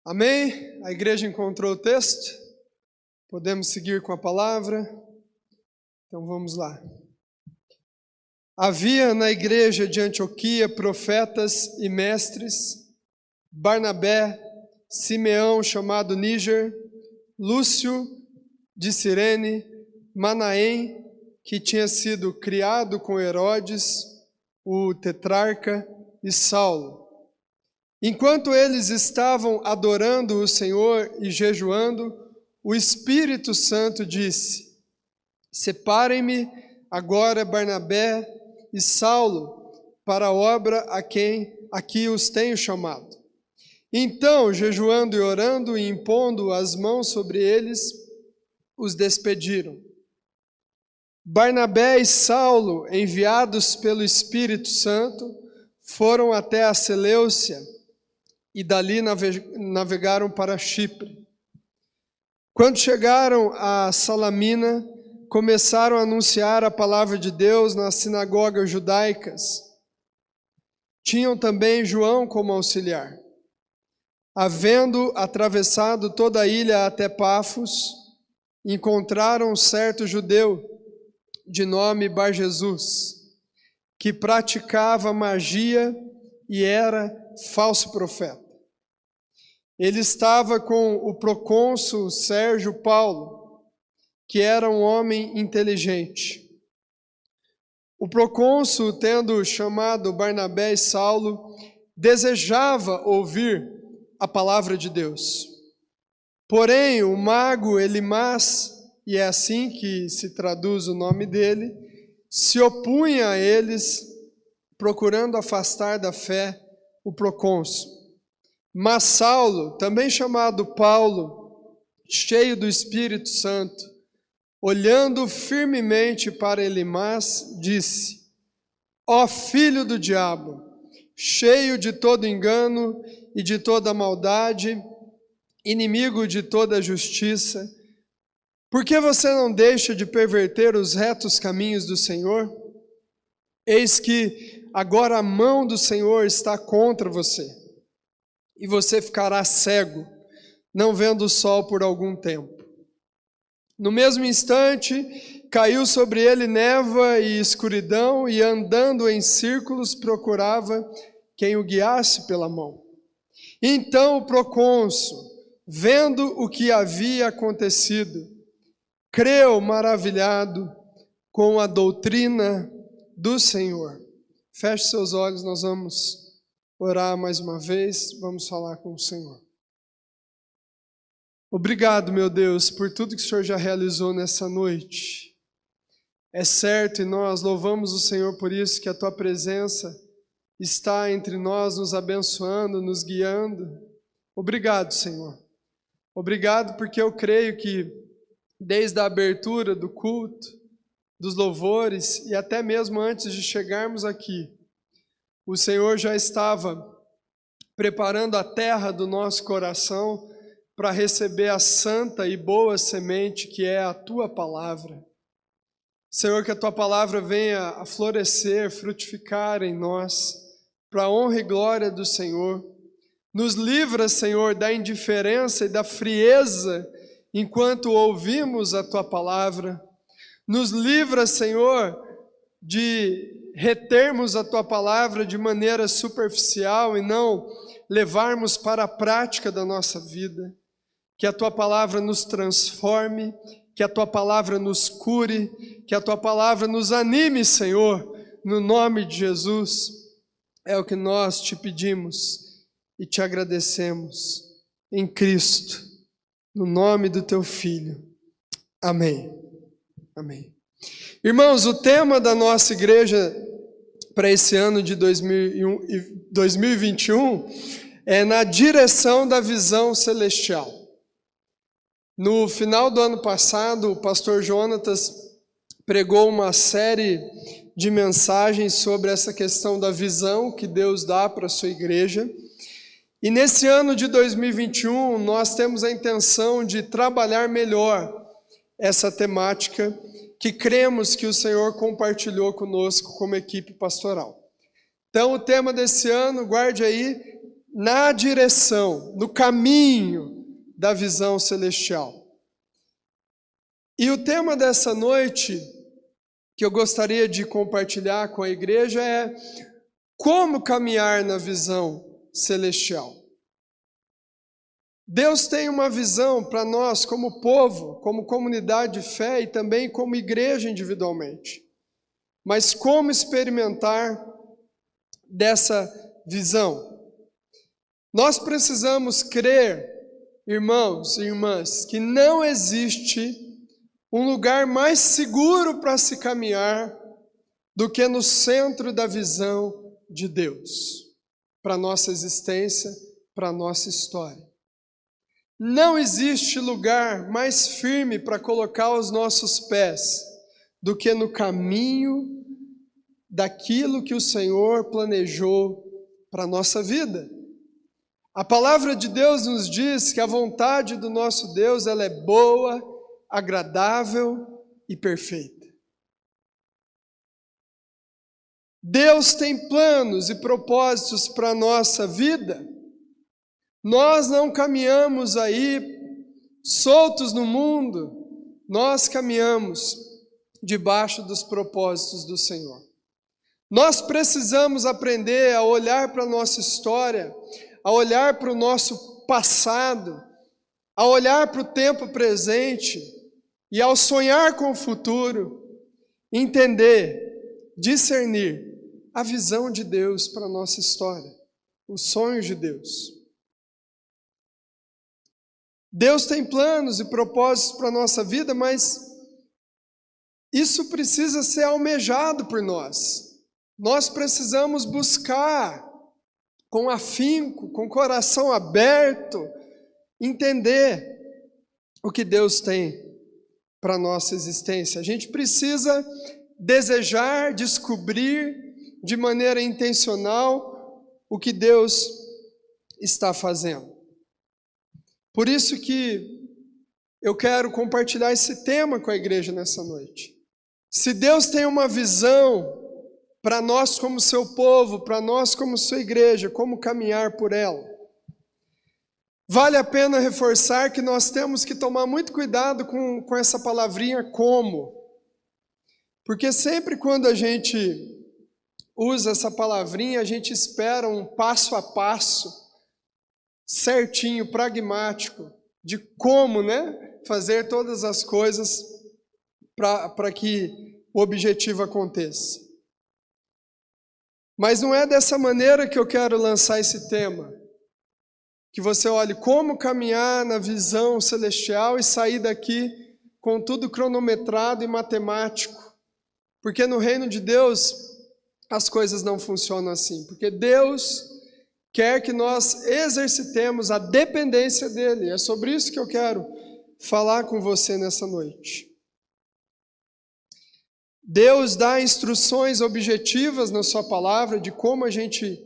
Amém? A igreja encontrou o texto? Podemos seguir com a palavra? Então vamos lá. Havia na igreja de Antioquia profetas e mestres: Barnabé, Simeão, chamado Níger, Lúcio de Cirene, Manaém, que tinha sido criado com Herodes, o tetrarca, e Saulo. Enquanto eles estavam adorando o Senhor e jejuando, o Espírito Santo disse: Separem-me agora Barnabé e Saulo para a obra a quem aqui os tenho chamado. Então, jejuando e orando e impondo as mãos sobre eles, os despediram. Barnabé e Saulo, enviados pelo Espírito Santo, foram até a Seleucia e dali navegaram para Chipre. Quando chegaram a Salamina, começaram a anunciar a palavra de Deus nas sinagogas judaicas. Tinham também João como auxiliar. Havendo atravessado toda a ilha até Pafos, encontraram um certo judeu de nome Bar-Jesus, que praticava magia e era falso profeta. Ele estava com o procônsul Sérgio Paulo, que era um homem inteligente. O procônsul, tendo chamado Barnabé e Saulo, desejava ouvir a palavra de Deus. Porém, o mago Elimas, e é assim que se traduz o nome dele, se opunha a eles, procurando afastar da fé o procônsul. Mas Saulo, também chamado Paulo, cheio do Espírito Santo, olhando firmemente para Elimas, disse: Ó filho do diabo, cheio de todo engano e de toda maldade, inimigo de toda justiça, por que você não deixa de perverter os retos caminhos do Senhor? Eis que agora a mão do Senhor está contra você, e você ficará cego, não vendo o sol por algum tempo. No mesmo instante, caiu sobre ele névoa e escuridão, e andando em círculos procurava quem o guiasse pela mão. Então o procônsul, vendo o que havia acontecido, creu maravilhado com a doutrina do Senhor. Feche seus olhos, nós vamos orar mais uma vez, vamos falar com o Senhor. Obrigado, meu Deus, por tudo que o Senhor já realizou nessa noite. É certo, e nós louvamos o Senhor por isso, que a Tua presença está entre nós, nos abençoando, nos guiando. Obrigado, Senhor. Obrigado porque eu creio que desde a abertura do culto, dos louvores e até mesmo antes de chegarmos aqui, o Senhor já estava preparando a terra do nosso coração para receber a santa e boa semente que é a Tua palavra. Senhor, que a Tua palavra venha a florescer, frutificar em nós, para a honra e glória do Senhor. Nos livra, Senhor, da indiferença e da frieza enquanto ouvimos a Tua palavra. Nos livra, Senhor, de retermos a Tua palavra de maneira superficial e não levarmos para a prática da nossa vida. Que a Tua palavra nos transforme, que a Tua palavra nos cure, que a Tua palavra nos anime, Senhor, no nome de Jesus. É o que nós Te pedimos e Te agradecemos em Cristo, no nome do Teu Filho. Amém. Amém. Irmãos, o tema da nossa igreja para esse ano de 2021 é na direção da visão celestial. No final do ano passado, o pastor Jonatas pregou uma série de mensagens sobre essa questão da visão que Deus dá para a sua igreja. E nesse ano de 2021, nós temos a intenção de trabalhar melhor essa temática que cremos que o Senhor compartilhou conosco como equipe pastoral. Então, o tema desse ano, guarde aí, na direção, no caminho da visão celestial. E o tema dessa noite, que eu gostaria de compartilhar com a igreja, é como caminhar na visão celestial. Deus tem uma visão para nós como povo, como comunidade de fé e também como igreja individualmente. Mas como experimentar dessa visão? Nós precisamos crer, irmãos e irmãs, que não existe um lugar mais seguro para se caminhar do que no centro da visão de Deus, para a nossa existência, para a nossa história. Não existe lugar mais firme para colocar os nossos pés do que no caminho daquilo que o Senhor planejou para a nossa vida. A palavra de Deus nos diz que a vontade do nosso Deus ela é boa, agradável e perfeita. Deus tem planos e propósitos para a nossa vida. Nós não caminhamos aí soltos no mundo, nós caminhamos debaixo dos propósitos do Senhor. Nós precisamos aprender a olhar para a nossa história, a olhar para o nosso passado, a olhar para o tempo presente e ao sonhar com o futuro, entender, discernir a visão de Deus para a nossa história, os sonhos de Deus. Deus tem planos e propósitos para a nossa vida, mas isso precisa ser almejado por nós. Nós precisamos buscar com afinco, com o coração aberto, entender o que Deus tem para a nossa existência. A gente precisa desejar, descobrir de maneira intencional o que Deus está fazendo. Por isso que eu quero compartilhar esse tema com a igreja nessa noite. Se Deus tem uma visão para nós como seu povo, para nós como sua igreja, como caminhar por ela, vale a pena reforçar que nós temos que tomar muito cuidado com essa palavrinha como. Porque sempre quando a gente usa essa palavrinha, a gente espera um passo a passo, certinho, pragmático, de como, fazer todas as coisas para que o objetivo aconteça. Mas não é dessa maneira que eu quero lançar esse tema. Que você olhe como caminhar na visão celestial e sair daqui com tudo cronometrado e matemático. Porque no reino de Deus as coisas não funcionam assim. Porque Deus quer que nós exercitemos a dependência dEle. É sobre isso que eu quero falar com você nessa noite. Deus dá instruções objetivas na sua palavra de como a gente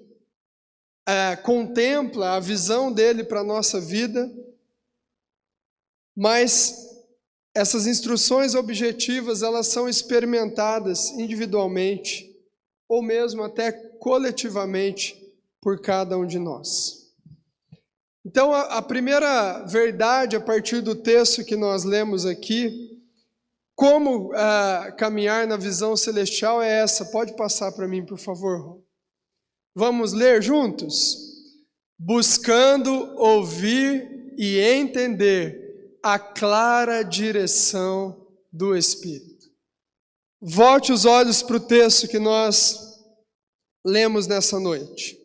contempla a visão dEle para a nossa vida, mas essas instruções objetivas elas são experimentadas individualmente ou mesmo até coletivamente por cada um de nós. Então, a primeira verdade a partir do texto que nós lemos aqui, como caminhar na visão celestial é essa. Pode passar para mim, por favor. Vamos ler juntos? Buscando ouvir e entender a clara direção do Espírito. Volte os olhos para o texto que nós lemos nessa noite.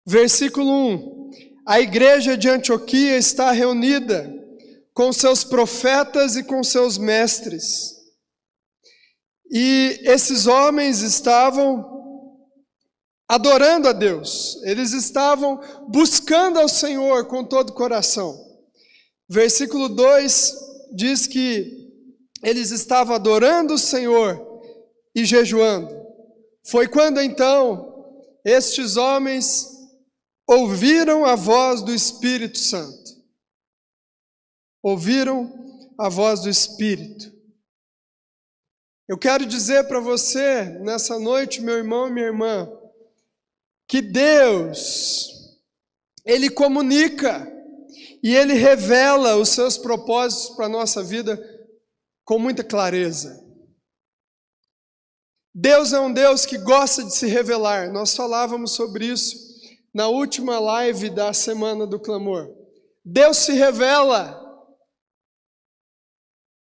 Versículo 1. A igreja de Antioquia está reunida com seus profetas e com seus mestres. E esses homens estavam adorando a Deus. Eles estavam buscando ao Senhor com todo o coração. Versículo 2 diz que eles estavam adorando o Senhor e jejuando. Foi quando então estes homens ouviram a voz do Espírito Santo. Ouviram a voz do Espírito. Eu quero dizer para você, nessa noite, meu irmão e minha irmã, que Deus Ele comunica e Ele revela os seus propósitos para a nossa vida com muita clareza. Deus é um Deus que gosta de se revelar. Nós falávamos sobre isso na última live da Semana do Clamor. Deus se revela.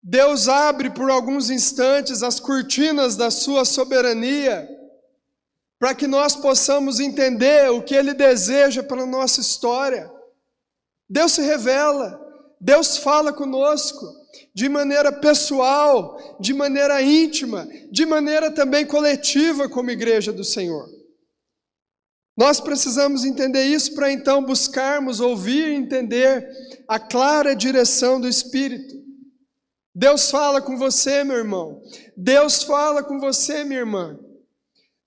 Deus abre por alguns instantes as cortinas da sua soberania, para que nós possamos entender o que Ele deseja para a nossa história. Deus se revela, Deus fala conosco, de maneira pessoal, de maneira íntima, de maneira também coletiva como igreja do Senhor. Nós precisamos entender isso para então buscarmos ouvir e entender a clara direção do Espírito. Deus fala com você, meu irmão. Deus fala com você, minha irmã.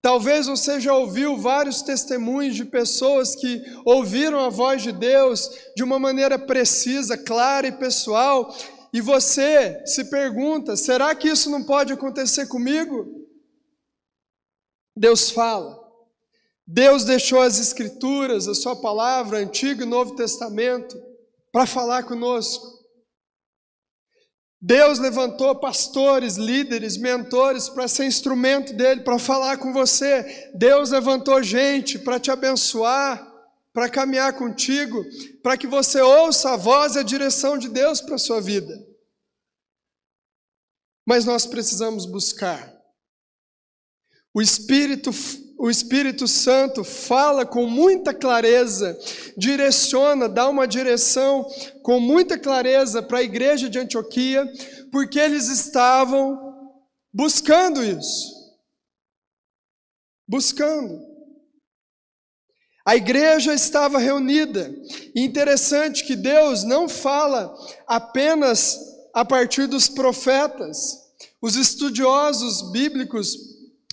Talvez você já ouviu vários testemunhos de pessoas que ouviram a voz de Deus de uma maneira precisa, clara e pessoal, e você se pergunta, será que isso não pode acontecer comigo? Deus fala. Deus deixou as Escrituras, a sua palavra, Antigo e Novo Testamento, para falar conosco. Deus levantou pastores, líderes, mentores para ser instrumento dele, para falar com você. Deus levantou gente para te abençoar, para caminhar contigo, para que você ouça a voz e a direção de Deus para a sua vida. Mas nós precisamos buscar. O Espírito Santo fala com muita clareza, direciona, dá uma direção com muita clareza para a igreja de Antioquia, porque eles estavam buscando isso. Buscando. A igreja estava reunida. E interessante que Deus não fala apenas a partir dos profetas. Os estudiosos bíblicos,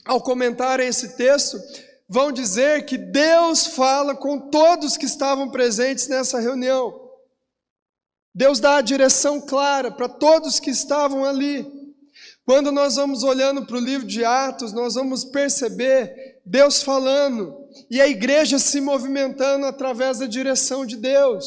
ao comentarem esse texto, vão dizer que Deus fala com todos que estavam presentes nessa reunião. Deus dá a direção clara para todos que estavam ali. Quando nós vamos olhando para o livro de Atos, nós vamos perceber Deus falando e a igreja se movimentando através da direção de Deus.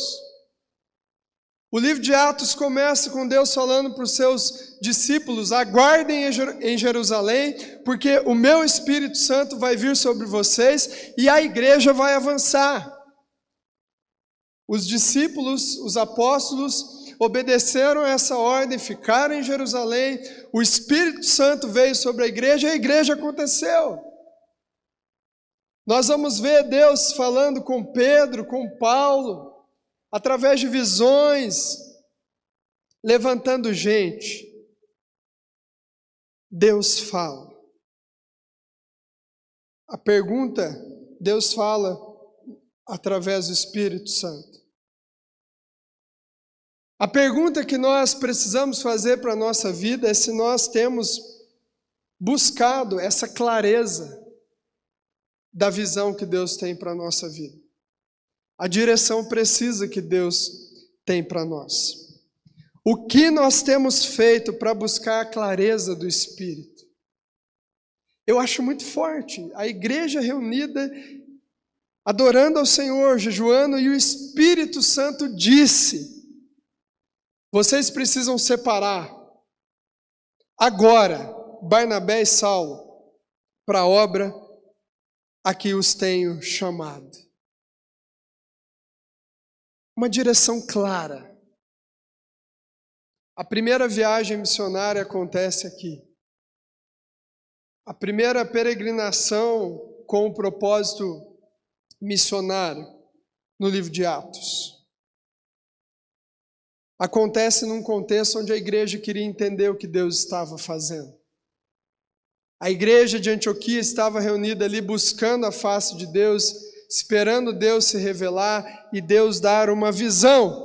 O livro de Atos começa com Deus falando para os seus discípulos: aguardem em Jerusalém, porque o meu Espírito Santo vai vir sobre vocês e a igreja vai avançar. Os discípulos, os apóstolos, obedeceram a essa ordem, ficaram em Jerusalém, o Espírito Santo veio sobre a igreja aconteceu. Nós vamos ver Deus falando com Pedro, com Paulo, através de visões, levantando gente. Deus fala. A pergunta, Deus fala através do Espírito Santo. A pergunta que nós precisamos fazer para a nossa vida é se nós temos buscado essa clareza da visão que Deus tem para a nossa vida. A direção precisa que Deus tem para nós. O que nós temos feito para buscar a clareza do Espírito? Eu acho muito forte. A igreja reunida, adorando ao Senhor, jejuando, e o Espírito Santo disse: vocês precisam separar agora Barnabé e Saulo para a obra a que os tenho chamado. Uma direção clara. A primeira viagem missionária acontece aqui. A primeira peregrinação com o propósito missionário no livro de Atos. Acontece num contexto onde a igreja queria entender o que Deus estava fazendo. A igreja de Antioquia estava reunida ali buscando a face de Deus, esperando Deus se revelar e Deus dar uma visão.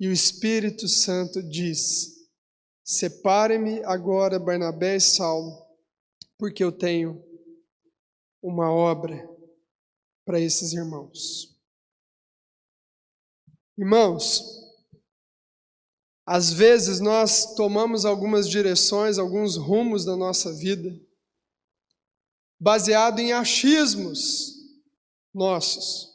E o Espírito Santo diz: separe-me agora Barnabé e Saulo, porque eu tenho uma obra para esses irmãos. Irmãos, às vezes nós tomamos algumas direções, alguns rumos da nossa vida, baseado em achismos, nossos.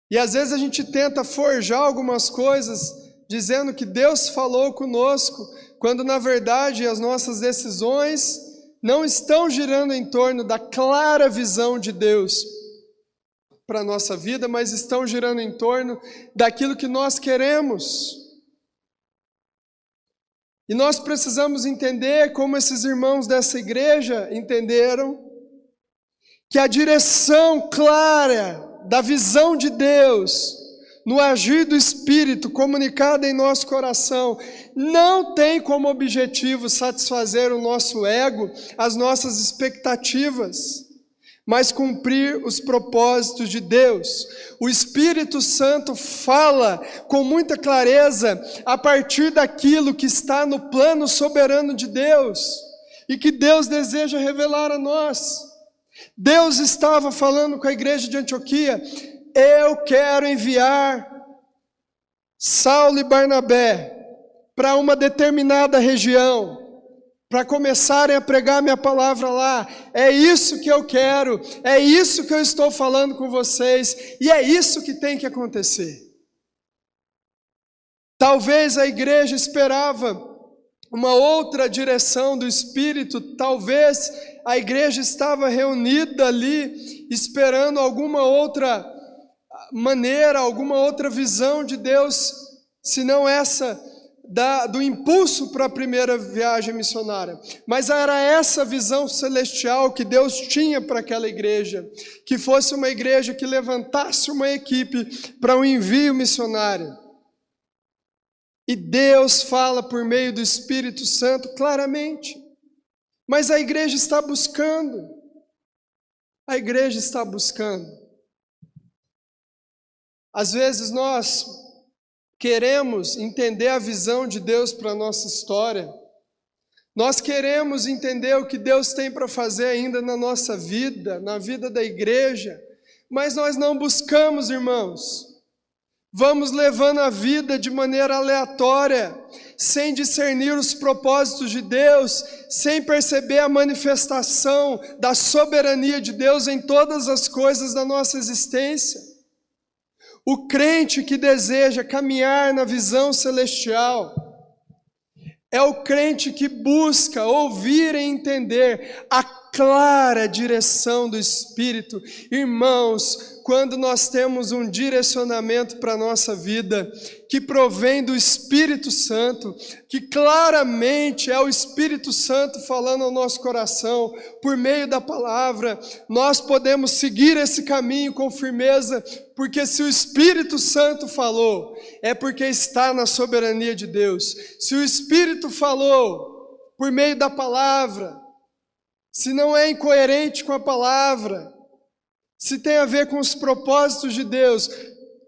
E às vezes a gente tenta forjar algumas coisas dizendo que Deus falou conosco, quando na verdade as nossas decisões não estão girando em torno da clara visão de Deus para a nossa vida, mas estão girando em torno daquilo que nós queremos. E nós precisamos entender, como esses irmãos dessa igreja entenderam, que a direção clara da visão de Deus, no agir do Espírito comunicado em nosso coração, não tem como objetivo satisfazer o nosso ego, as nossas expectativas, mas cumprir os propósitos de Deus. O Espírito Santo fala com muita clareza a partir daquilo que está no plano soberano de Deus e que Deus deseja revelar a nós. Deus estava falando com a igreja de Antioquia: eu quero enviar Saulo e Barnabé para uma determinada região, para começarem a pregar minha palavra lá. É isso que eu quero, é isso que eu estou falando com vocês, e é isso que tem que acontecer. Talvez a igreja esperava uma outra direção do Espírito, talvez a igreja estava reunida ali, esperando alguma outra maneira, alguma outra visão de Deus, se não essa do impulso para a primeira viagem missionária. Mas era essa visão celestial que Deus tinha para aquela igreja, que fosse uma igreja que levantasse uma equipe para um envio missionário. E Deus fala por meio do Espírito Santo claramente. Mas a igreja está buscando. A igreja está buscando. Às vezes nós queremos entender a visão de Deus para a nossa história. Nós queremos entender o que Deus tem para fazer ainda na nossa vida, na vida da igreja. Mas nós não buscamos, irmãos. Vamos levando a vida de maneira aleatória, sem discernir os propósitos de Deus, sem perceber a manifestação da soberania de Deus em todas as coisas da nossa existência. O crente que deseja caminhar na visão celestial é o crente que busca ouvir e entender a clara direção do Espírito. Irmãos, quando nós temos um direcionamento para a nossa vida, que provém do Espírito Santo, que claramente é o Espírito Santo falando ao nosso coração, por meio da palavra, nós podemos seguir esse caminho com firmeza, porque se o Espírito Santo falou, é porque está na soberania de Deus. Se o Espírito falou por meio da palavra, se não é incoerente com a palavra, se tem a ver com os propósitos de Deus,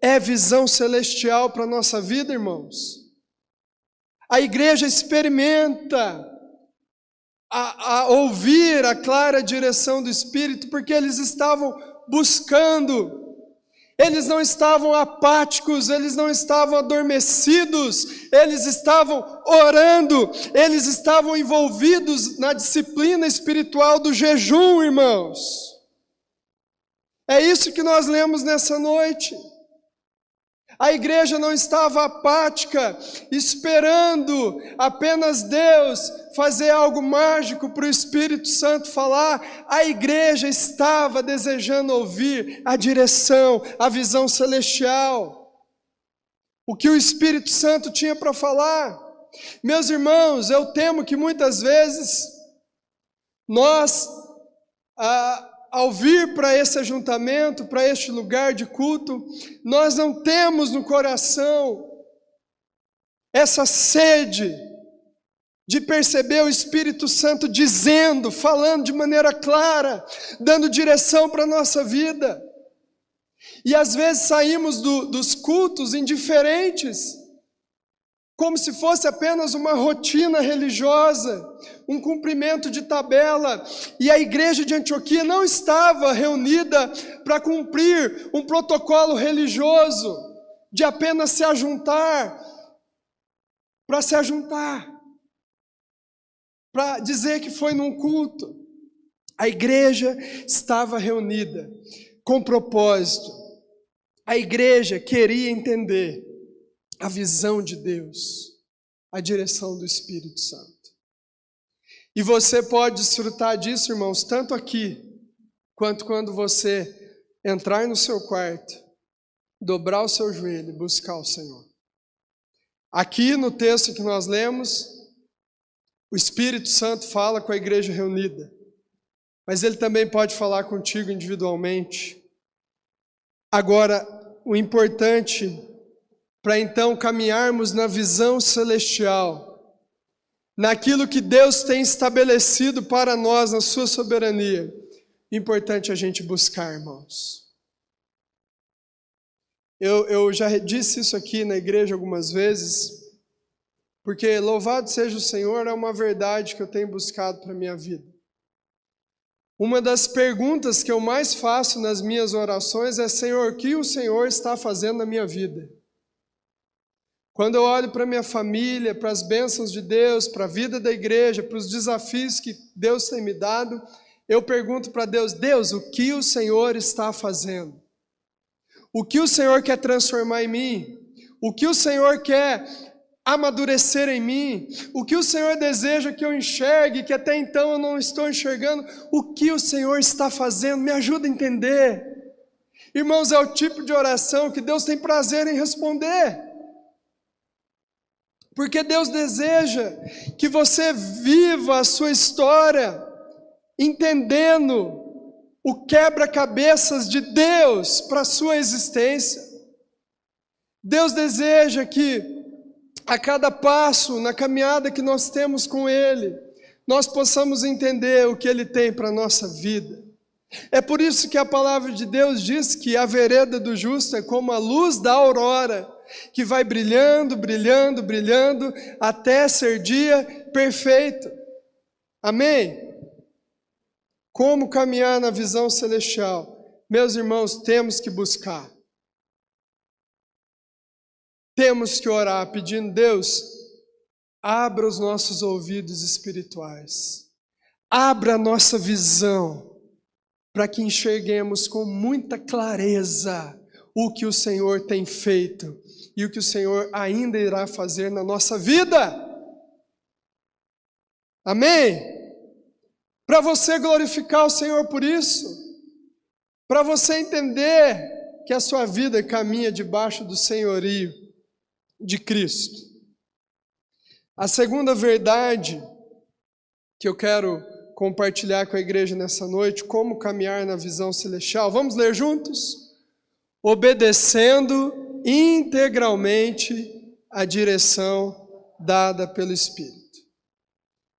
é visão celestial para a nossa vida, irmãos. A igreja experimenta a ouvir a clara direção do Espírito, porque eles estavam buscando. Eles não estavam apáticos, eles não estavam adormecidos, eles estavam orando, eles estavam envolvidos na disciplina espiritual do jejum, irmãos. É isso que nós lemos nessa noite. A igreja não estava apática, esperando apenas Deus fazer algo mágico para o Espírito Santo falar. A igreja estava desejando ouvir a direção, a visão celestial, o que o Espírito Santo tinha para falar. Meus irmãos, eu temo que muitas vezes nós, ao vir para esse ajuntamento, para este lugar de culto, nós não temos no coração essa sede de perceber o Espírito Santo dizendo, falando de maneira clara, dando direção para a nossa vida. E às vezes saímos dos cultos indiferentes, como se fosse apenas uma rotina religiosa, um cumprimento de tabela, e a igreja de Antioquia não estava reunida para cumprir um protocolo religioso, de apenas se ajuntar, para dizer que foi num culto. A igreja estava reunida com propósito. A igreja queria entender a visão de Deus, a direção do Espírito Santo. E você pode desfrutar disso, irmãos, tanto aqui, quanto quando você entrar no seu quarto, dobrar o seu joelho e buscar o Senhor. Aqui no texto que nós lemos, o Espírito Santo fala com a igreja reunida, mas ele também pode falar contigo individualmente. Agora, o importante para então caminharmos na visão celestial, naquilo que Deus tem estabelecido para nós na sua soberania, importante a gente buscar, irmãos. Eu já disse isso aqui na igreja algumas vezes, porque louvado seja o Senhor é uma verdade que eu tenho buscado para a minha vida. Uma das perguntas que eu mais faço nas minhas orações é: Senhor, o que o Senhor está fazendo na minha vida? Quando eu olho para a minha família, para as bênçãos de Deus, para a vida da igreja, para os desafios que Deus tem me dado, eu pergunto para Deus: Deus, o que o Senhor está fazendo? O que o Senhor quer transformar em mim? O que o Senhor quer amadurecer em mim? O que o Senhor deseja que eu enxergue, que até então eu não estou enxergando? O que o Senhor está fazendo? Me ajuda a entender. Irmãos, é o tipo de oração que Deus tem prazer em responder. Porque Deus deseja que você viva a sua história entendendo o quebra-cabeças de Deus para a sua existência. Deus deseja que a cada passo na caminhada que nós temos com Ele, nós possamos entender o que Ele tem para a nossa vida. É por isso que a palavra de Deus diz que a vereda do justo é como a luz da aurora, que vai brilhando, brilhando, brilhando, até ser dia perfeito. Amém? Como caminhar na visão celestial? Meus irmãos, temos que buscar. Temos que orar pedindo: Deus, abra os nossos ouvidos espirituais. Abra a nossa visão, para que enxerguemos com muita clareza o que o Senhor tem feito e o que o Senhor ainda irá fazer na nossa vida. Amém? Para você glorificar o Senhor por isso, para você entender que a sua vida caminha debaixo do senhorio de Cristo. A segunda verdade que eu quero compartilhar com a igreja nessa noite, como caminhar na visão celestial. Vamos ler juntos? Obedecendo integralmente a direção dada pelo Espírito.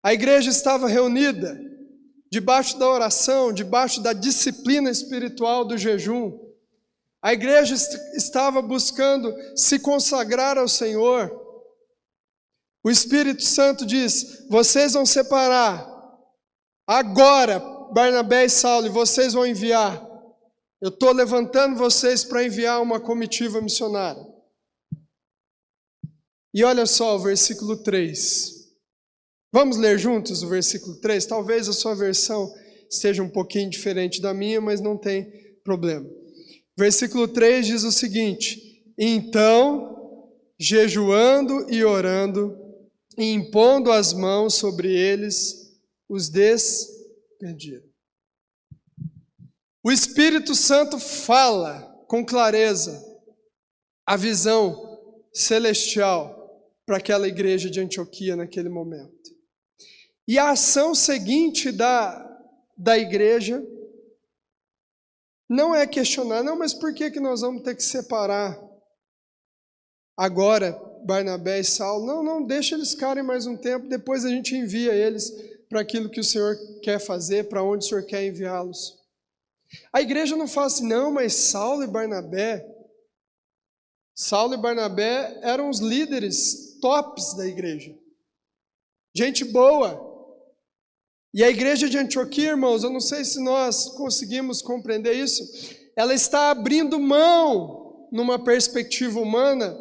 A igreja estava reunida debaixo da oração, debaixo da disciplina espiritual do jejum. A igreja estava buscando se consagrar ao Senhor. O Espírito Santo diz: vocês vão separar agora Barnabé e Saulo, e vocês vão enviar. Eu estou levantando vocês para enviar uma comitiva missionária. E olha só o versículo 3. Vamos ler juntos o versículo 3? Talvez a sua versão esteja um pouquinho diferente da minha, mas não tem problema. Versículo 3 diz o seguinte: então, jejuando e orando, e impondo as mãos sobre eles, os despediram. O Espírito Santo fala com clareza a visão celestial para aquela igreja de Antioquia naquele momento. E a ação seguinte da igreja não é questionar: não, mas por que nós vamos ter que separar agora Barnabé e Saulo? Não, deixa eles ficarem mais um tempo, depois a gente envia eles para aquilo que o Senhor quer fazer, para onde o Senhor quer enviá-los. A igreja não fala assim: não, mas Saulo e Barnabé eram os líderes tops da igreja, gente boa. E a igreja de Antioquia, irmãos, eu não sei se nós conseguimos compreender isso, ela está abrindo mão, numa perspectiva humana,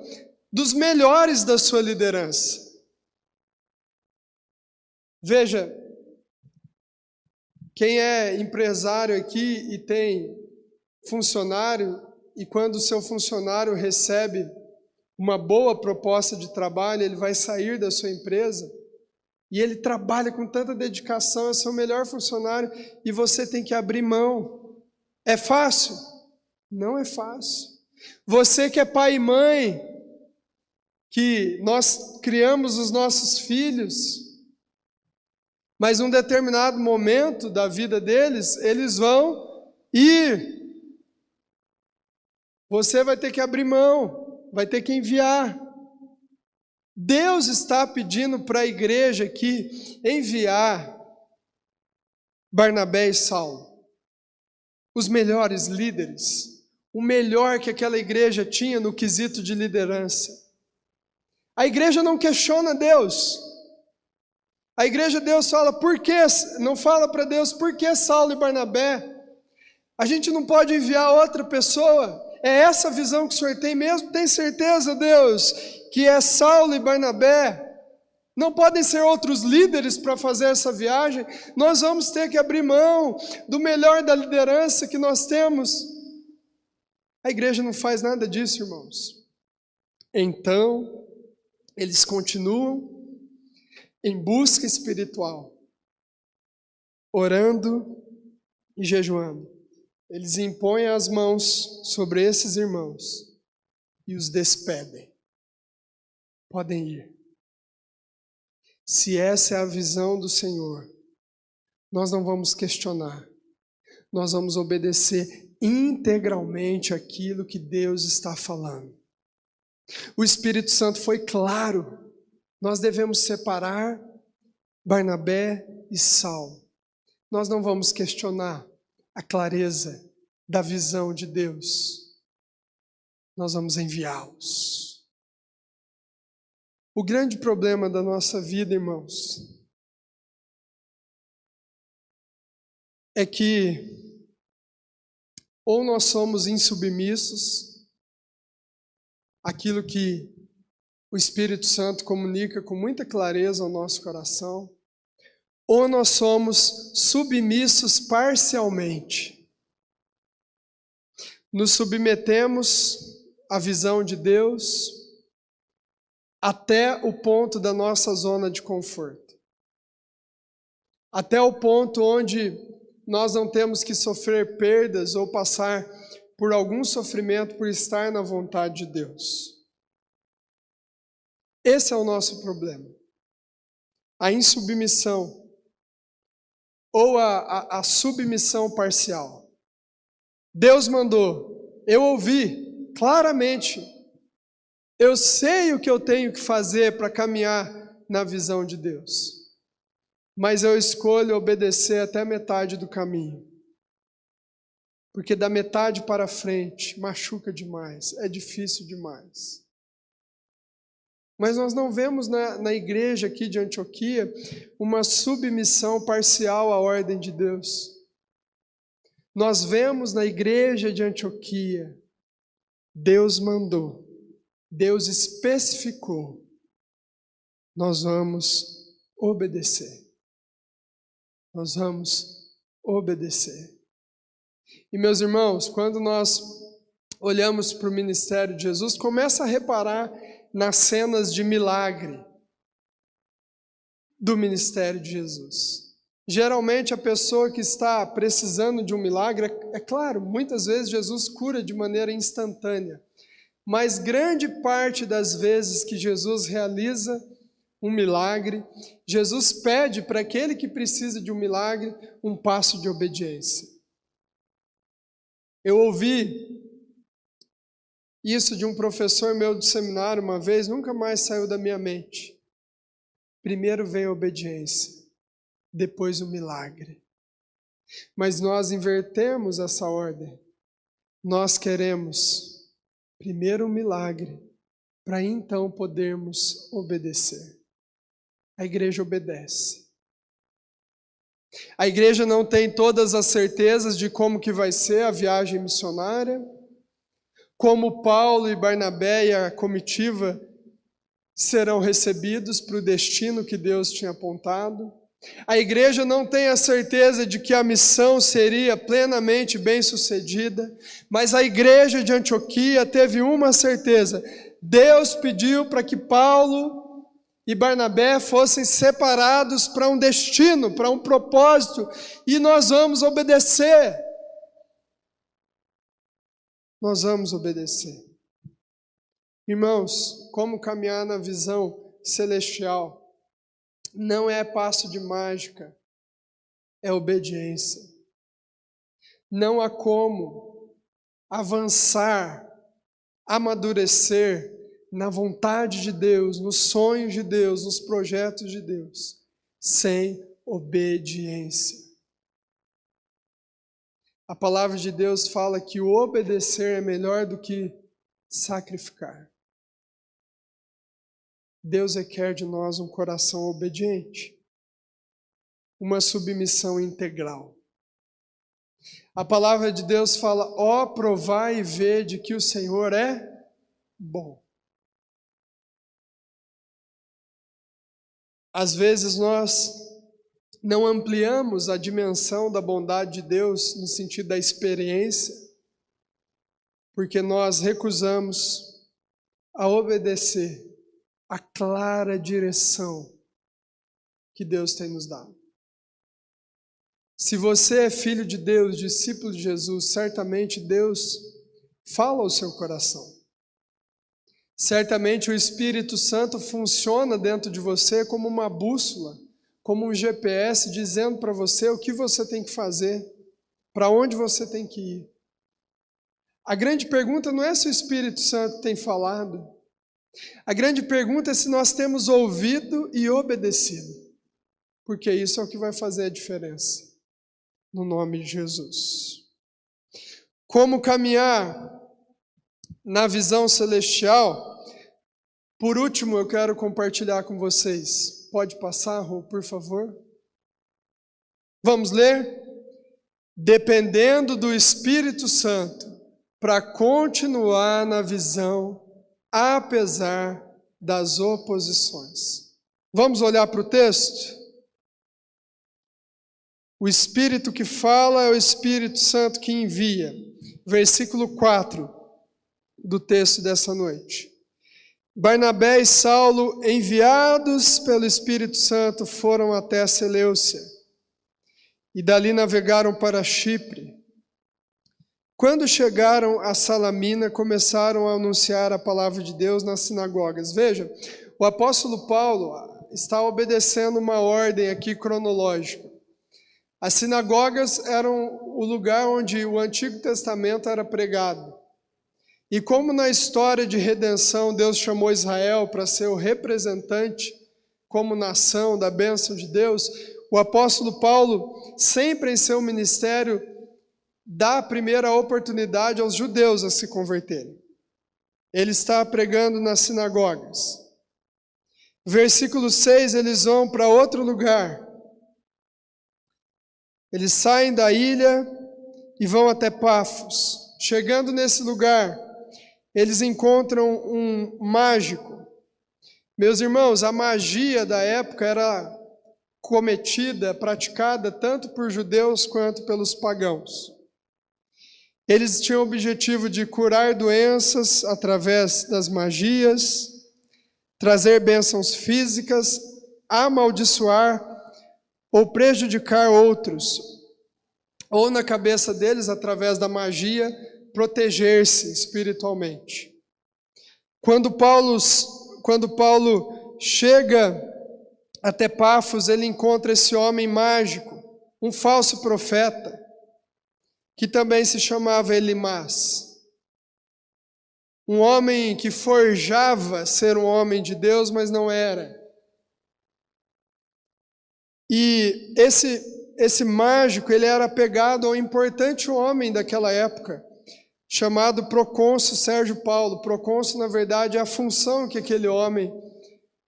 dos melhores da sua liderança. Veja, quem é empresário aqui e tem funcionário, e quando o seu funcionário recebe uma boa proposta de trabalho, ele vai sair da sua empresa, e ele trabalha com tanta dedicação, é seu melhor funcionário, e você tem que abrir mão. É fácil? Não é fácil. Você que é pai e mãe, que nós criamos os nossos filhos, mas em um determinado momento da vida deles, eles vão ir. Você vai ter que abrir mão, vai ter que enviar. Deus está pedindo para a igreja aqui enviar Barnabé e Saulo, os melhores líderes, o melhor que aquela igreja tinha no quesito de liderança. A igreja não questiona Deus. A igreja, Deus fala, por que? Não fala para Deus, por que Saulo e Barnabé? A gente não pode enviar outra pessoa? É essa a visão que o Senhor tem mesmo? Tem certeza, Deus, que é Saulo e Barnabé? Não podem ser outros líderes para fazer essa viagem? Nós vamos ter que abrir mão do melhor da liderança que nós temos. A igreja não faz nada disso, irmãos. Então, eles continuam em busca espiritual, orando e jejuando. Eles impõem as mãos sobre esses irmãos e os despedem. Podem ir. Se essa é a visão do Senhor, nós não vamos questionar. Nós vamos obedecer integralmente aquilo que Deus está falando. O Espírito Santo foi claro. Nós devemos separar Barnabé e Saulo. Nós não vamos questionar a clareza da visão de Deus. Nós vamos enviá-los. O grande problema da nossa vida, irmãos, é que ou nós somos insubmissos àquilo que o Espírito Santo comunica com muita clareza ao nosso coração, ou nós somos submissos parcialmente. Nos submetemos à visão de Deus até o ponto da nossa zona de conforto. Até o ponto onde nós não temos que sofrer perdas ou passar por algum sofrimento por estar na vontade de Deus. Esse é o nosso problema. A insubmissão ou a submissão parcial. Deus mandou, eu ouvi claramente, eu sei o que eu tenho que fazer para caminhar na visão de Deus, mas eu escolho obedecer até a metade do caminho, porque da metade para frente machuca demais, é difícil demais. Mas nós não vemos na igreja aqui de Antioquia uma submissão parcial à ordem de Deus. Nós vemos na igreja de Antioquia, Deus mandou, Deus especificou, nós vamos obedecer. Nós vamos obedecer. E meus irmãos, quando nós olhamos para o ministério de Jesus, começa a reparar nas cenas de milagre do ministério de Jesus. Geralmente a pessoa que está precisando de um milagre, é claro, muitas vezes Jesus cura de maneira instantânea, mas grande parte das vezes que Jesus realiza um milagre, Jesus pede para aquele que precisa de um milagre um passo de obediência. Eu ouvi isso de um professor meu do seminário uma vez, nunca mais saiu da minha mente. Primeiro vem a obediência, depois o milagre. Mas nós invertemos essa ordem. Nós queremos primeiro o milagre, para então podermos obedecer. A igreja obedece. A igreja não tem todas as certezas de como que vai ser a viagem missionária, como Paulo e Barnabé e a comitiva serão recebidos para o destino que Deus tinha apontado. A igreja não tem a certeza de que a missão seria plenamente bem-sucedida, mas a igreja de Antioquia teve uma certeza: Deus pediu para que Paulo e Barnabé fossem separados para um destino, para um propósito, e nós vamos obedecer. Nós vamos obedecer. Irmãos, como caminhar na visão celestial? Não é passo de mágica, é obediência. Não há como avançar, amadurecer na vontade de Deus, nos sonhos de Deus, nos projetos de Deus, sem obediência. A palavra de Deus fala que o obedecer é melhor do que sacrificar. Deus requer de nós um coração obediente, uma submissão integral. A palavra de Deus fala: ó, provai e vede que o Senhor é bom. Às vezes nós não ampliamos a dimensão da bondade de Deus no sentido da experiência, porque nós recusamos a obedecer a clara direção que Deus tem nos dado. Se você é filho de Deus, discípulo de Jesus, certamente Deus fala ao seu coração. Certamente o Espírito Santo funciona dentro de você como uma bússola, como um GPS, dizendo para você o que você tem que fazer, para onde você tem que ir. A grande pergunta não é se o Espírito Santo tem falado. A grande pergunta é se nós temos ouvido e obedecido, porque isso é o que vai fazer a diferença, no nome de Jesus. Como caminhar na visão celestial? Por último, eu quero compartilhar com vocês. Pode passar, Rô, por favor? Vamos ler? Dependendo do Espírito Santo, para continuar na visão, apesar das oposições. Vamos olhar para o texto? O Espírito que fala é o Espírito Santo que envia. Versículo 4 do texto dessa noite. Barnabé e Saulo, enviados pelo Espírito Santo, foram até Seleucia e dali navegaram para Chipre. Quando chegaram a Salamina, começaram a anunciar a palavra de Deus nas sinagogas. Veja, o apóstolo Paulo está obedecendo uma ordem aqui cronológica. As sinagogas eram o lugar onde o Antigo Testamento era pregado. E como na história de redenção Deus chamou Israel para ser o representante como nação da bênção de Deus, o apóstolo Paulo, sempre em seu ministério, dá a primeira oportunidade aos judeus a se converterem. Ele está pregando nas sinagogas. Versículo 6, eles vão para outro lugar. Eles saem da ilha e vão até Pafos. Chegando nesse lugar, eles encontram um mágico. Meus irmãos, a magia da época era cometida, praticada tanto por judeus quanto pelos pagãos. Eles tinham o objetivo de curar doenças através das magias, trazer bênçãos físicas, amaldiçoar ou prejudicar outros, ou na cabeça deles, através da magia, proteger-se espiritualmente. Quando Paulo chega até Pafos, ele encontra esse homem mágico, um falso profeta, que também se chamava Elimas. Um homem que forjava ser um homem de Deus, mas não era. E esse mágico, ele era apegado a um importante homem daquela época, chamado procônsul Sérgio Paulo. Procônsul, na verdade, é a função que aquele homem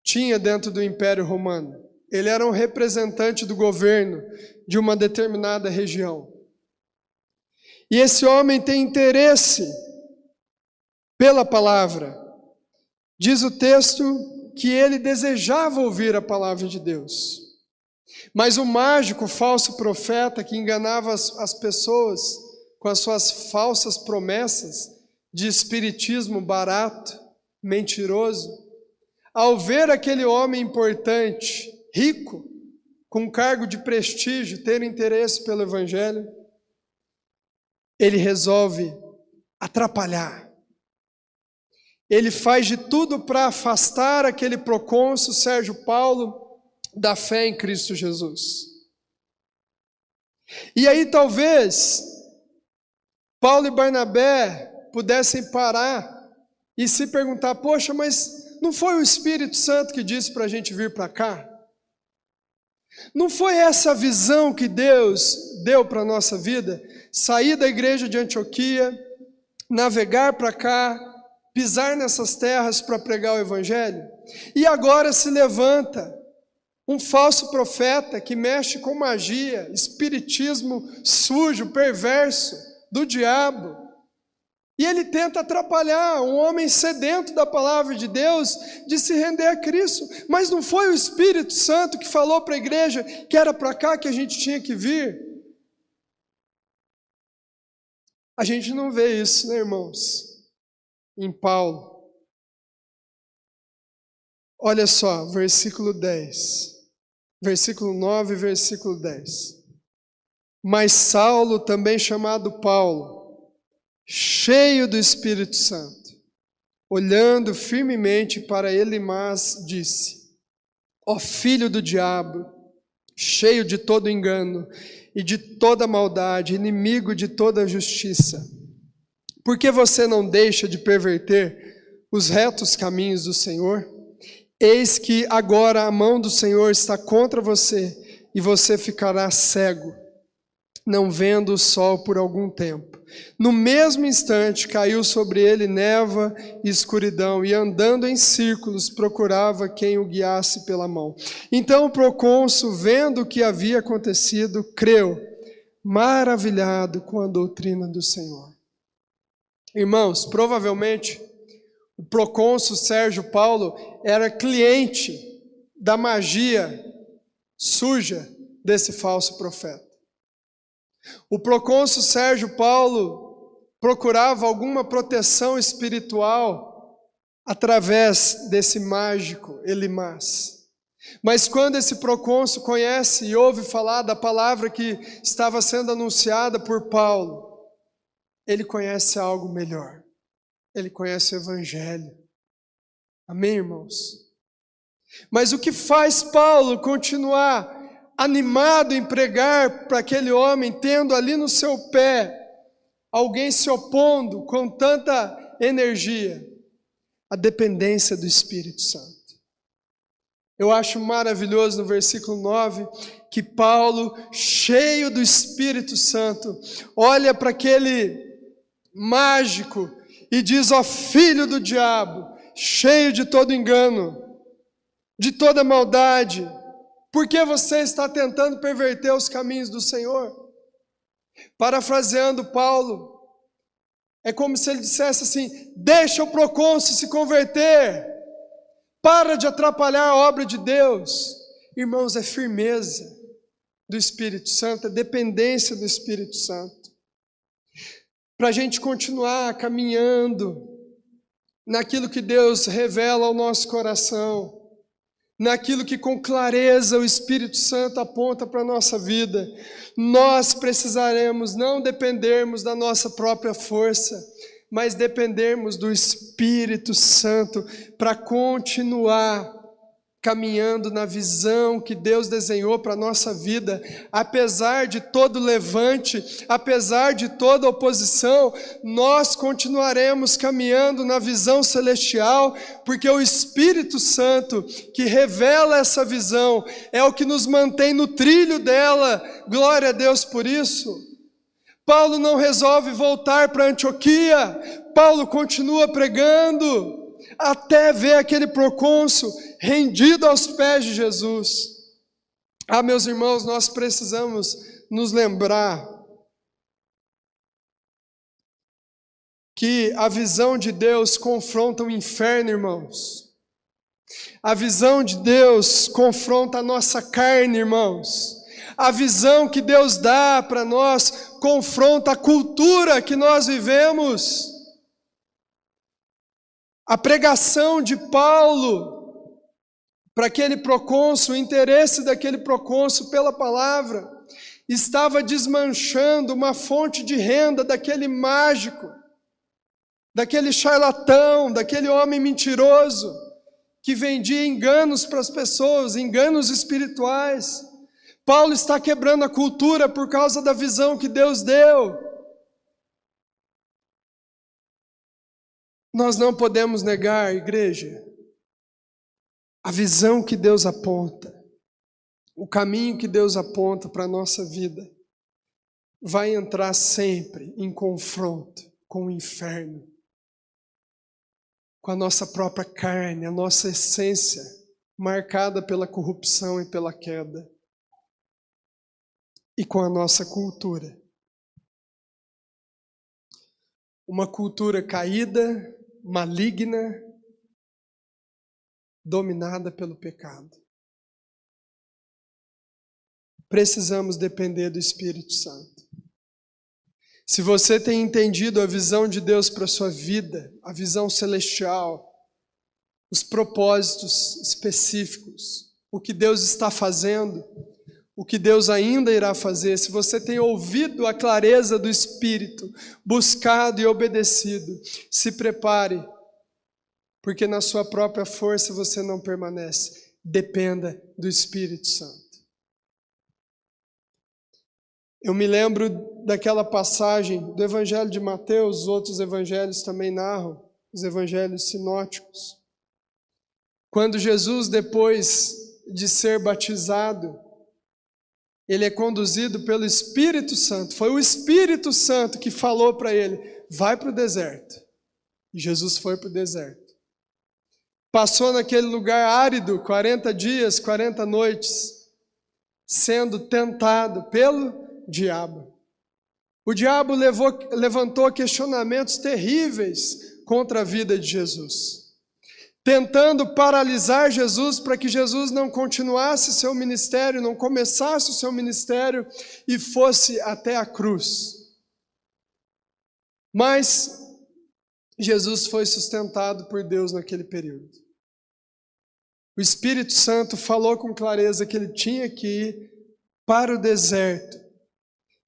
tinha dentro do Império Romano. Ele era um representante do governo de uma determinada região. E esse homem tem interesse pela palavra. Diz o texto que ele desejava ouvir a palavra de Deus. Mas o mágico, o falso profeta que enganava as pessoas com as suas falsas promessas de espiritismo barato, mentiroso, ao ver aquele homem importante, rico, com cargo de prestígio, ter interesse pelo Evangelho, ele resolve atrapalhar. Ele faz de tudo para afastar aquele procônsul Sérgio Paulo da fé em Cristo Jesus. E aí talvez Paulo e Barnabé pudessem parar e se perguntar: poxa, mas não foi o Espírito Santo que disse para a gente vir para cá? Não foi essa a visão que Deus deu para a nossa vida? Sair da igreja de Antioquia, navegar para cá, pisar nessas terras para pregar o Evangelho? E agora se levanta um falso profeta que mexe com magia, espiritismo sujo, perverso, do diabo. E ele tenta atrapalhar um homem sedento da palavra de Deus de se render a Cristo. Mas não foi o Espírito Santo que falou para a igreja que era para cá que a gente tinha que vir? A gente não vê isso, né, irmãos? Em Paulo. Olha só, versículo 10. Versículo 9 e versículo 10. Mas Saulo, também chamado Paulo, cheio do Espírito Santo, olhando firmemente para Elimas, disse: ó filho do diabo, cheio de todo engano e de toda maldade, inimigo de toda justiça, por que você não deixa de perverter os retos caminhos do Senhor? Eis que agora a mão do Senhor está contra você, e você ficará cego, não vendo o sol por algum tempo. No mesmo instante caiu sobre ele névoa e escuridão, e andando em círculos procurava quem o guiasse pela mão. Então o procônsul, vendo o que havia acontecido, creu, maravilhado com a doutrina do Senhor. Irmãos, provavelmente o procônsul Sérgio Paulo era cliente da magia suja desse falso profeta. O procônsul Sérgio Paulo procurava alguma proteção espiritual através desse mágico Elimas. Mas quando esse procônsul conhece e ouve falar da palavra que estava sendo anunciada por Paulo, ele conhece algo melhor. Ele conhece o Evangelho. Amém, irmãos? Mas o que faz Paulo continuar animado em pregar para aquele homem, tendo ali no seu pé alguém se opondo com tanta energia? A dependência do Espírito Santo. Eu acho maravilhoso no versículo 9, que Paulo, cheio do Espírito Santo, olha para aquele mágico e diz: ó filho do diabo, cheio de todo engano, de toda maldade, por que você está tentando perverter os caminhos do Senhor? Parafraseando Paulo, é como se ele dissesse assim: deixa o procônsul se converter, para de atrapalhar a obra de Deus. Irmãos, é firmeza do Espírito Santo, é dependência do Espírito Santo, para a gente continuar caminhando naquilo que Deus revela ao nosso coração, naquilo que com clareza o Espírito Santo aponta para a nossa vida. Nós precisaremos não dependermos da nossa própria força, mas dependermos do Espírito Santo para continuar caminhando na visão que Deus desenhou para a nossa vida. Apesar de todo levante, apesar de toda oposição, nós continuaremos caminhando na visão celestial, porque o Espírito Santo que revela essa visão é o que nos mantém no trilho dela. Glória a Deus por isso. Paulo não resolve voltar para Antioquia, Paulo continua pregando, até ver aquele procônsul rendido aos pés de Jesus. Ah, meus irmãos, nós precisamos nos lembrar que a visão de Deus confronta o inferno, irmãos. A visão de Deus confronta a nossa carne, irmãos. A visão que Deus dá para nós confronta a cultura que nós vivemos. A pregação de Paulo para aquele procônsul, o interesse daquele procônsul pela palavra, estava desmanchando uma fonte de renda daquele mágico, daquele charlatão, daquele homem mentiroso, que vendia enganos para as pessoas, enganos espirituais. Paulo está quebrando a cultura por causa da visão que Deus deu. Nós não podemos negar, igreja, a visão que Deus aponta, o caminho que Deus aponta para a nossa vida, vai entrar sempre em confronto com o inferno, com a nossa própria carne, a nossa essência, marcada pela corrupção e pela queda, e com a nossa cultura. Uma cultura caída, maligna, dominada pelo pecado. Precisamos depender do Espírito Santo. Se você tem entendido a visão de Deus para a sua vida, a visão celestial, os propósitos específicos, o que Deus está fazendo, o que Deus ainda irá fazer, se você tem ouvido a clareza do Espírito, buscado e obedecido, se prepare, porque na sua própria força você não permanece. Dependa do Espírito Santo. Eu me lembro daquela passagem do Evangelho de Mateus, os outros evangelhos também narram, os evangelhos sinóticos. Quando Jesus, depois de ser batizado, ele é conduzido pelo Espírito Santo. Foi o Espírito Santo que falou para ele, vai para o deserto. E Jesus foi para o deserto. Passou naquele lugar árido, 40 dias, 40 noites, sendo tentado pelo diabo. O diabo levantou questionamentos terríveis contra a vida de Jesus, tentando paralisar Jesus para que Jesus não continuasse seu ministério, não começasse o seu ministério e fosse até a cruz. Mas Jesus foi sustentado por Deus naquele período. O Espírito Santo falou com clareza que ele tinha que ir para o deserto.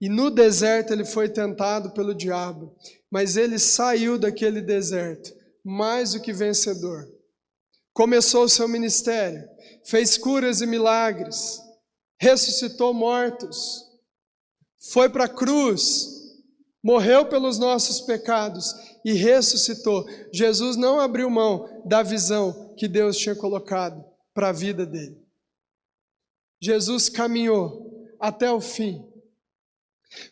E no deserto ele foi tentado pelo diabo, mas ele saiu daquele deserto mais do que vencedor. Começou o seu ministério, fez curas e milagres, ressuscitou mortos, foi para a cruz, morreu pelos nossos pecados e ressuscitou. Jesus não abriu mão da visão que Deus tinha colocado para a vida dele. Jesus caminhou até o fim.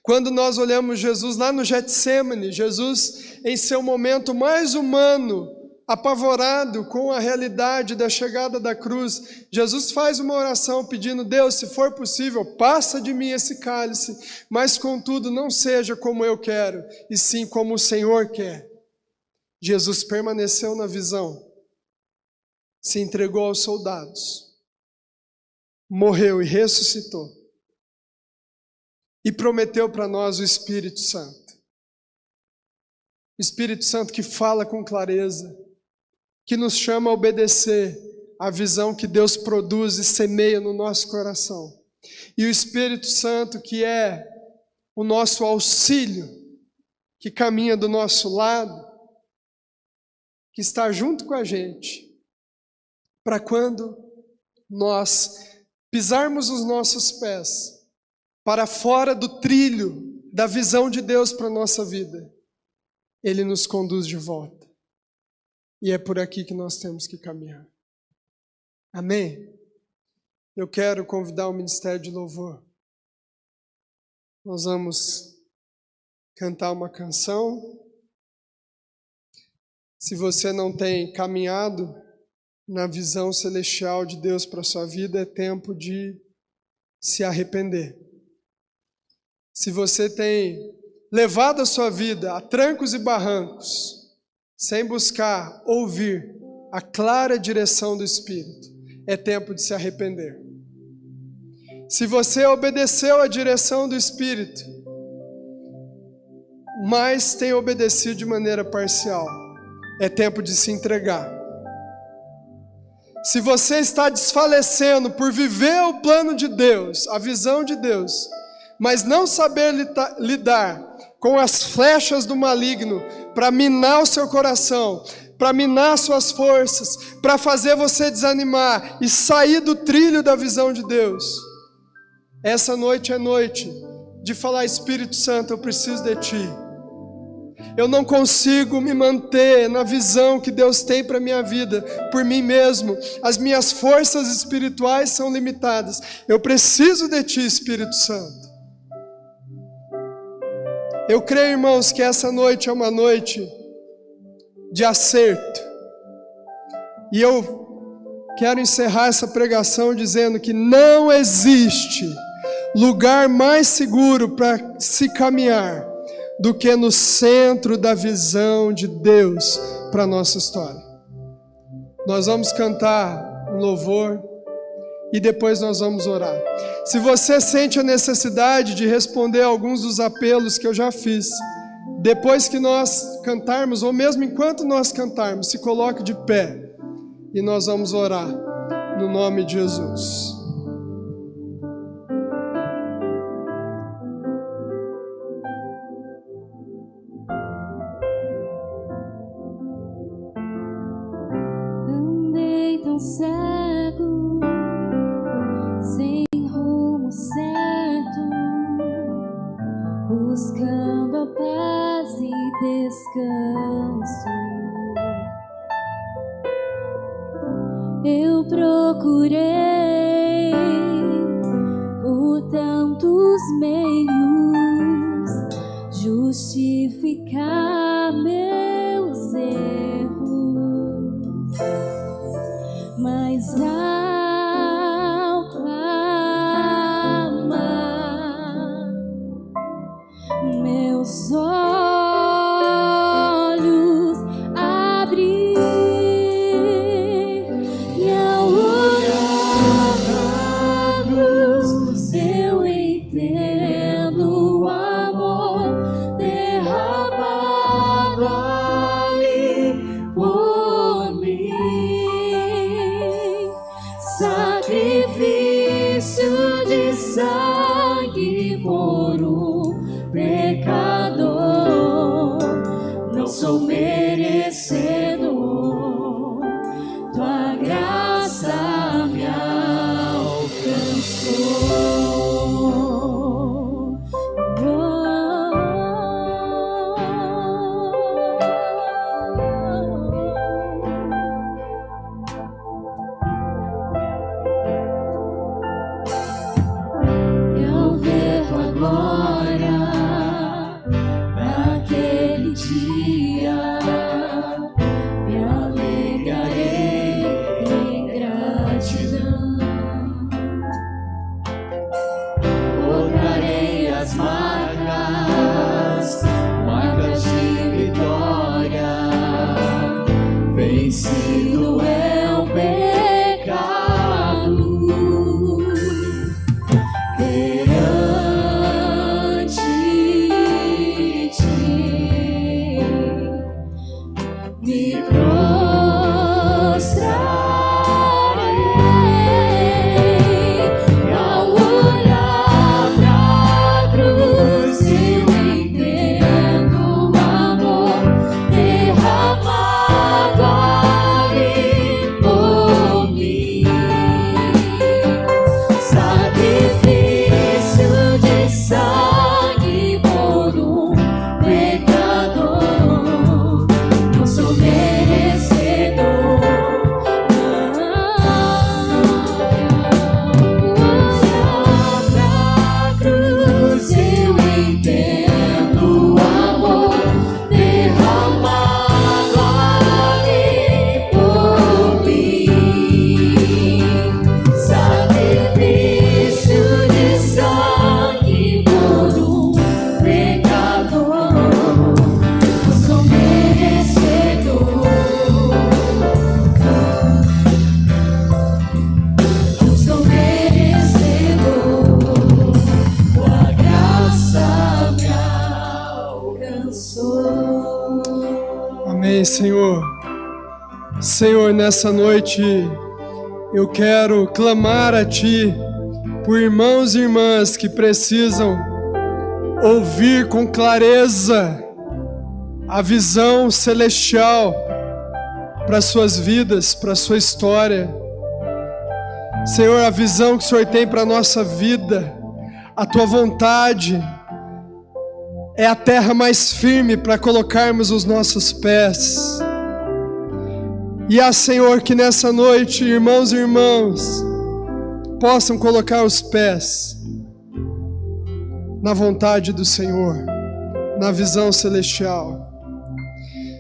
Quando nós olhamos Jesus lá no Getsêmani, Jesus em seu momento mais humano, apavorado com a realidade da chegada da cruz, Jesus faz uma oração pedindo, Deus, se for possível, passa de mim esse cálice, mas contudo não seja como eu quero, e sim como o Senhor quer. Jesus permaneceu na visão, se entregou aos soldados, morreu e ressuscitou, e prometeu para nós o Espírito Santo. O Espírito Santo que fala com clareza, que nos chama a obedecer à visão que Deus produz e semeia no nosso coração. E o Espírito Santo que é o nosso auxílio, que caminha do nosso lado, que está junto com a gente, para quando nós pisarmos os nossos pés para fora do trilho da visão de Deus para a nossa vida, Ele nos conduz de volta. E é por aqui que nós temos que caminhar. Amém? Eu quero convidar o Ministério de Louvor. Nós vamos cantar uma canção. Se você não tem caminhado na visão celestial de Deus para a sua vida, é tempo de se arrepender. Se você tem levado a sua vida a trancos e barrancos, sem buscar ouvir a clara direção do Espírito, é tempo de se arrepender. Se você obedeceu à direção do Espírito, mas tem obedecido de maneira parcial, é tempo de se entregar. Se você está desfalecendo por viver o plano de Deus, a visão de Deus, mas não saber lidar com as flechas do maligno para minar o seu coração, para minar suas forças, para fazer você desanimar e sair do trilho da visão de Deus, essa noite é noite de falar: Espírito Santo, eu preciso de Ti. Eu não consigo me manter na visão que Deus tem para a minha vida por mim mesmo. As minhas forças espirituais são limitadas. Eu preciso de Ti, Espírito Santo. Eu creio, irmãos, que essa noite é uma noite de acerto. E eu quero encerrar essa pregação dizendo que não existe lugar mais seguro para se caminhar do que no centro da visão de Deus para a nossa história. Nós vamos cantar um louvor e depois nós vamos orar. Se você sente a necessidade de responder a alguns dos apelos que eu já fiz, depois que nós cantarmos, ou mesmo enquanto nós cantarmos, se coloque de pé e nós vamos orar no nome de Jesus. Cego, sem rumo certo, buscando a paz e descanso. Eu procurei por tantos meios justificar meus erros, mas ao clamar, meus olhos abri, e ao olhar pra cruz, eu entendo o amor derramado ali por mim. Sacrifício de sangue por um pecador. Não sou merecedor, tua graça me alcançou. Glória naquele dia, me alegrarei em gratidão. Colocarei as marcas de vitória. Vencido é o pecado. Me prostrarei ao olhar pra cruz. Amém, Senhor. Senhor, nessa noite eu quero clamar a Ti por irmãos e irmãs que precisam ouvir com clareza a visão celestial para suas vidas, para sua história. Senhor, a visão que o Senhor tem para a nossa vida, a Tua vontade é a terra mais firme para colocarmos os nossos pés. E Senhor, que nessa noite, irmãos e irmãs, possam colocar os pés na vontade do Senhor, na visão celestial.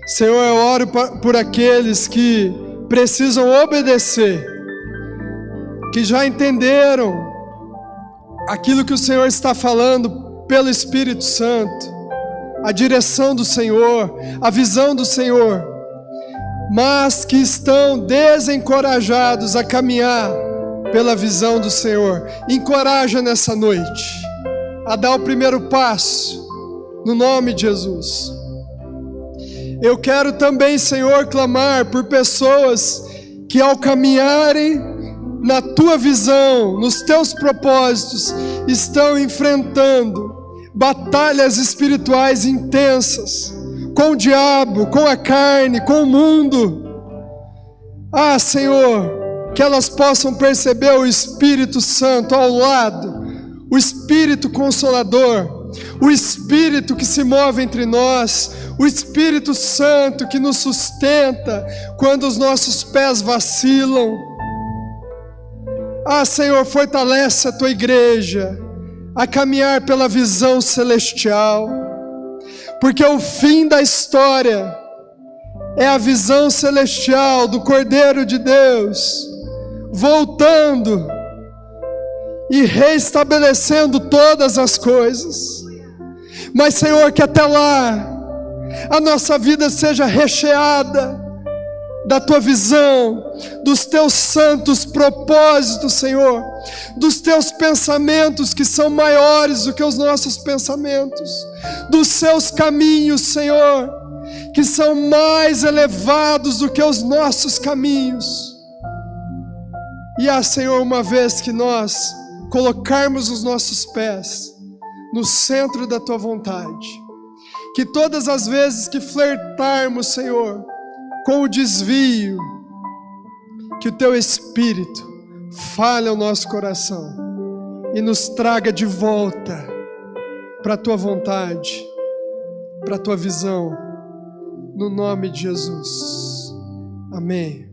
Senhor, eu oro por aqueles que precisam obedecer, que já entenderam aquilo que o Senhor está falando pelo Espírito Santo, a direção do Senhor, a visão do Senhor, mas que estão desencorajados a caminhar pela visão do Senhor. Encoraja nessa noite a dar o primeiro passo, no nome de Jesus. Eu quero também, Senhor, clamar por pessoas que ao caminharem na Tua visão, nos Teus propósitos, estão enfrentando batalhas espirituais intensas, com o diabo, com a carne, com o mundo. Senhor, que elas possam perceber o Espírito Santo ao lado, o Espírito Consolador, o Espírito que se move entre nós, o Espírito Santo que nos sustenta quando os nossos pés vacilam. Senhor, fortalece a Tua igreja a caminhar pela visão celestial, porque o fim da história é a visão celestial do Cordeiro de Deus, voltando e reestabelecendo todas as coisas. Mas, Senhor, que até lá a nossa vida seja recheada da Tua visão, dos Teus santos propósitos, Senhor, dos Teus pensamentos que são maiores do que os nossos pensamentos, dos Seus caminhos, Senhor, que são mais elevados do que os nossos caminhos. E Senhor, uma vez que nós colocarmos os nossos pés no centro da Tua vontade, que todas as vezes que flertarmos, Senhor, com o desvio, que o Teu Espírito fale ao nosso coração e nos traga de volta para a Tua vontade, para a Tua visão, no nome de Jesus. Amém.